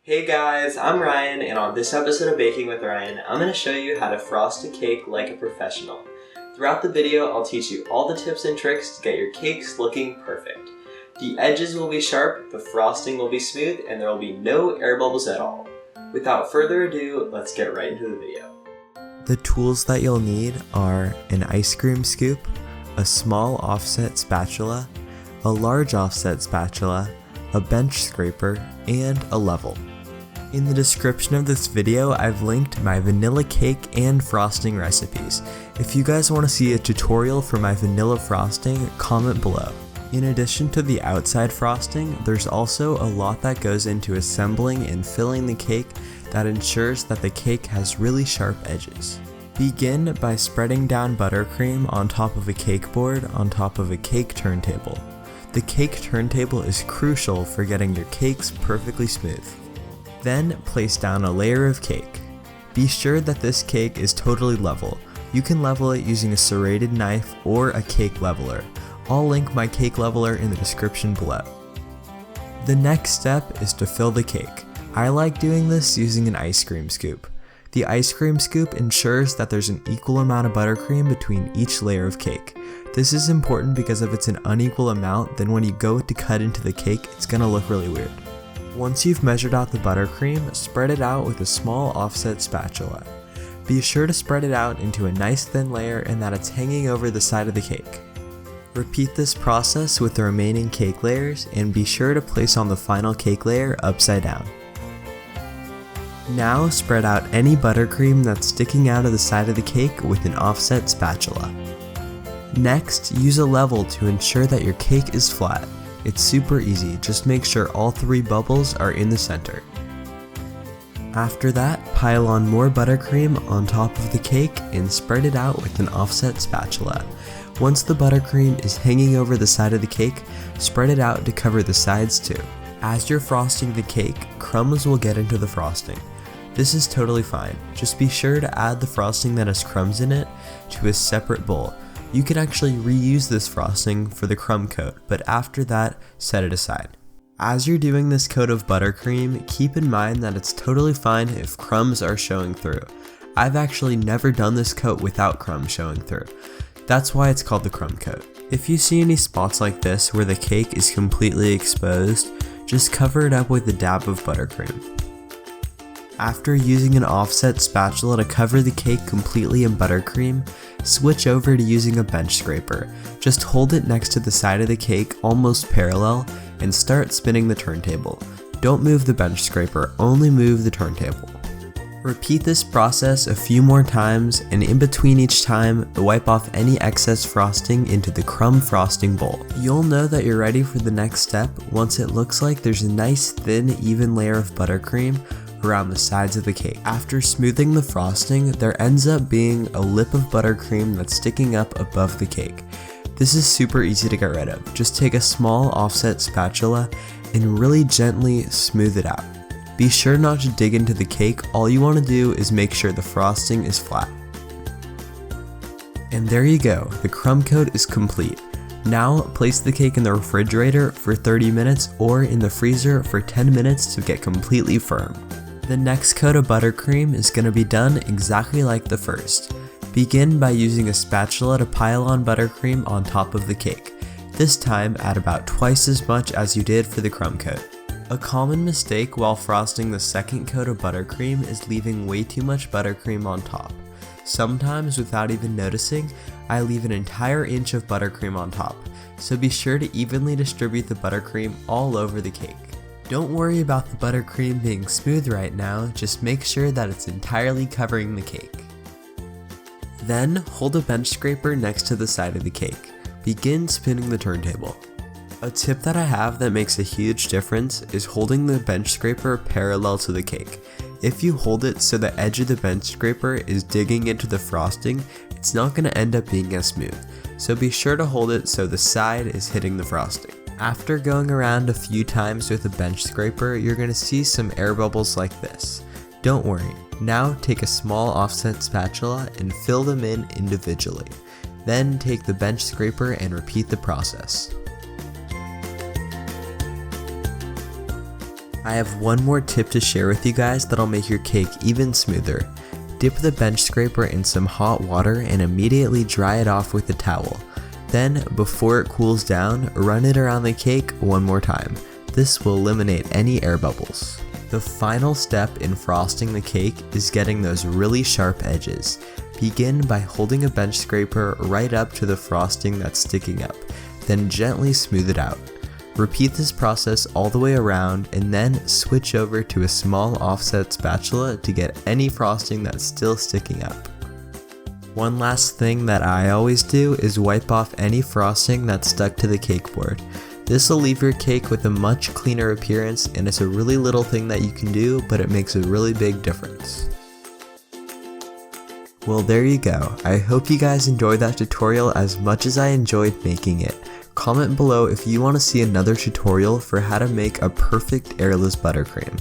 Hey guys, I'm Ryan, and on this episode of Baking with Ryan, I'm going to show you how to frost a cake like a professional. Throughout the video, I'll teach you all the tips and tricks to get your cakes looking perfect. The edges will be sharp, the frosting will be smooth, and there will be no air bubbles at all. Without further ado, let's get right into the video. The tools that you'll need are an ice cream scoop, a small offset spatula, a large offset spatula, a bench scraper, and a level. In the description of this video, I've linked my vanilla cake and frosting recipes. If you guys want to see a tutorial for my vanilla frosting, comment below. In addition to the outside frosting, there's also a lot that goes into assembling and filling the cake that ensures that the cake has really sharp edges. Begin by spreading down buttercream on top of a cake board on top of a cake turntable. The cake turntable is crucial for getting your cakes perfectly smooth. Then place down a layer of cake. Be sure that this cake is totally level. You can level it using a serrated knife or a cake leveler. I'll link my cake leveler in the description below. The next step is to fill the cake. I like doing this using an ice cream scoop. The ice cream scoop ensures that there's an equal amount of buttercream between each layer of cake. This is important because if it's an unequal amount, then when you go to cut into the cake, it's gonna look really weird. Once you've measured out the buttercream, spread it out with a small offset spatula. Be sure to spread it out into a nice thin layer and that it's hanging over the side of the cake. Repeat this process with the remaining cake layers and be sure to place on the final cake layer upside down. Now spread out any buttercream that's sticking out of the side of the cake with an offset spatula. Next, use a level to ensure that your cake is flat. It's super easy, just make sure all 3 bubbles are in the center. After that, pile on more buttercream on top of the cake and spread it out with an offset spatula. Once the buttercream is hanging over the side of the cake, spread it out to cover the sides too. As you're frosting the cake, crumbs will get into the frosting. This is totally fine, just be sure to add the frosting that has crumbs in it to a separate bowl. You can actually reuse this frosting for the crumb coat, but after that, set it aside. As you're doing this coat of buttercream, keep in mind that it's totally fine if crumbs are showing through. I've actually never done this coat without crumbs showing through. That's why it's called the crumb coat. If you see any spots like this where the cake is completely exposed, just cover it up with a dab of buttercream. After using an offset spatula to cover the cake completely in buttercream, switch over to using a bench scraper. Just hold it next to the side of the cake almost parallel and start spinning the turntable. Don't move the bench scraper, only move the turntable. Repeat this process a few more times, and in between each time, wipe off any excess frosting into the crumb frosting bowl. You'll know that you're ready for the next step once it looks like there's a nice thin even layer of buttercream around the sides of the cake. After smoothing the frosting, there ends up being a lip of buttercream that's sticking up above the cake. This is super easy to get rid of. Just take a small offset spatula and really gently smooth it out. Be sure not to dig into the cake, all you want to do is make sure the frosting is flat. And there you go, the crumb coat is complete. Now place the cake in the refrigerator for 30 minutes or in the freezer for 10 minutes to get completely firm. The next coat of buttercream is going to be done exactly like the first. Begin by using a spatula to pile on buttercream on top of the cake. This time add about twice as much as you did for the crumb coat. A common mistake while frosting the second coat of buttercream is leaving way too much buttercream on top. Sometimes without even noticing, I leave an entire inch of buttercream on top, so be sure to evenly distribute the buttercream all over the cake. Don't worry about the buttercream being smooth right now, just make sure that it's entirely covering the cake. Then, hold a bench scraper next to the side of the cake. Begin spinning the turntable. A tip that I have that makes a huge difference is holding the bench scraper parallel to the cake. If you hold it so the edge of the bench scraper is digging into the frosting, it's not going to end up being as smooth, so be sure to hold it so the side is hitting the frosting. After going around a few times with a bench scraper, you're going to see some air bubbles like this. Don't worry, now take a small offset spatula and fill them in individually. Then take the bench scraper and repeat the process. I have one more tip to share with you guys that'll make your cake even smoother. Dip the bench scraper in some hot water and immediately dry it off with a towel. Then, before it cools down, run it around the cake one more time. This will eliminate any air bubbles. The final step in frosting the cake is getting those really sharp edges. Begin by holding a bench scraper right up to the frosting that's sticking up, then gently smooth it out. Repeat this process all the way around and then switch over to a small offset spatula to get any frosting that's still sticking up. One last thing that I always do is wipe off any frosting that's stuck to the cake board. This will leave your cake with a much cleaner appearance, and it's a really little thing that you can do, but it makes a really big difference. Well, there you go. I hope you guys enjoyed that tutorial as much as I enjoyed making it. Comment below if you want to see another tutorial for how to make a perfect airless buttercream.